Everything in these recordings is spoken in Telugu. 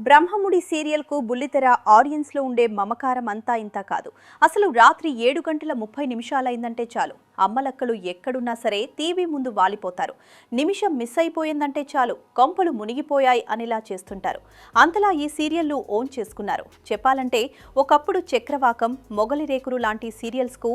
బ్రహ్మముడి సీరియల్ కు బుల్లితెర ఆడియన్స్ లో ఉండే మమకారం అంతా ఇంత కాదు. అసలు రాత్రి 7:30 చాలు అమ్మలక్కలు ఎక్కడున్నా సరే టీవీ ముందు వాలిపోతారు. నిమిషం మిస్ అయిపోయిందంటే చాలు కొంపలు మునిగిపోయాయి అనేలా చేస్తుంటారు. అంతలా ఈ సీరియల్ ను ఓన్ చేసుకున్నారు. చెప్పాలంటే ఒకప్పుడు చక్రవాకం, మొగలి రేకులు లాంటి సీరియల్స్ కు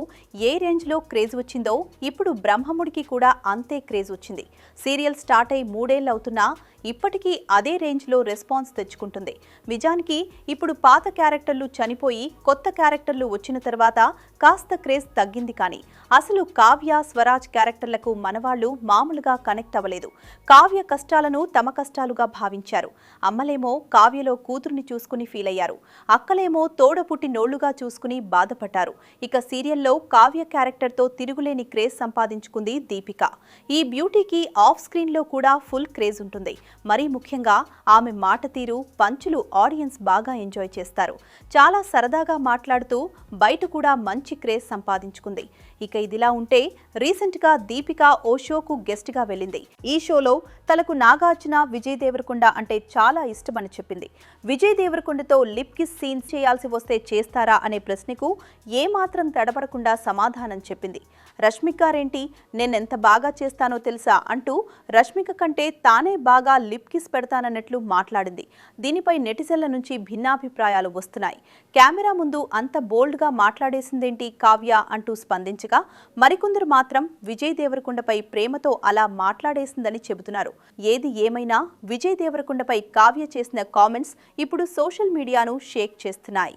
ఏ రేంజ్ లో క్రేజ్ వచ్చిందో ఇప్పుడు బ్రహ్మముడికి కూడా అంతే క్రేజ్ వచ్చింది. సీరియల్ స్టార్ట్ అయి 3 ఏళ్లు అవుతున్నా ఇప్పటికీ అదే రేంజ్ లో రెస్పాన్స్ తెచ్చుకుంటుంది. నిజానికి ఇప్పుడు పాత క్యారెక్టర్లు చనిపోయి కొత్త క్యారెక్టర్లు వచ్చిన తర్వాత కాస్త క్రేజ్ తగ్గింది. కానీ అసలు కావ్య, స్వరాజ్ క్యారెక్టర్లకు మనవాళ్లు మామూలుగా కనెక్ట్ అవ్వలేదు. కావ్య కష్టాలను తమ కష్టాలుగా భావించారు. అమ్మలేమో కావ్యలో కూతుర్ని చూసుకుని ఫీల్ అయ్యారు. అక్కలేమో తోడ పుట్టి నోళ్లుగా చూసుకుని బాధపడ్డారు. ఇక సీరియల్లో కావ్య క్యారెక్టర్తో తిరుగులేని క్రేజ్ సంపాదించుకుంది దీపిక. ఈ బ్యూటీకి ఆఫ్ స్క్రీన్ లో కూడా ఫుల్ క్రేజ్ ఉంటుంది. మరీ ముఖ్యంగా ఆమె మాట తీరు, పంచులు ఆడియన్స్ బాగా ఎంజాయ్ చేస్తారు. చాలా సరదాగా మాట్లాడుతూ బయట కూడా మంచి క్రేజ్ సంపాదించుకుంది. ఇక ఇదిలా ఉంటే రీసెంట్ గా దీపిక ఓ షోకు గెస్ట్ గా వెళ్ళింది. ఈ షోలో తనకు నాగార్జున, విజయ్ దేవరకొండ అంటే చాలా ఇష్టమని చెప్పింది. విజయ్ దేవరకొండతో లిప్ కిస్ సీన్స్ చేయాల్సి వస్తే చేస్తారా అనే ప్రశ్నకు ఏమాత్రం తడబడకుండా సమాధానం చెప్పింది. రష్మికారేంటి, నేనెంత బాగా చేస్తానో తెలుసా అంటూ రష్మిక కంటే తానే బాగా లిప్ కిస్ పెడతానన్నట్లు మాట్లాడింది. దీనిపై నెటిజన్ల నుంచి భిన్నాభిప్రాయాలు వస్తున్నాయి. కెమెరా ముందు అంత బోల్డ్ గా మాట్లాడేసిందేంటి కావ్య అంటూ స్పందించగా, మరికొందరు మాత్రం విజయ్ దేవరకొండపై ప్రేమతో అలా మాట్లాడేసిందని చెబుతున్నారు. ఏది ఏమైనా విజయ్ దేవరకొండపై కావ్య చేసిన కామెంట్స్ ఇప్పుడు సోషల్ మీడియాను షేక్ చేస్తున్నాయి.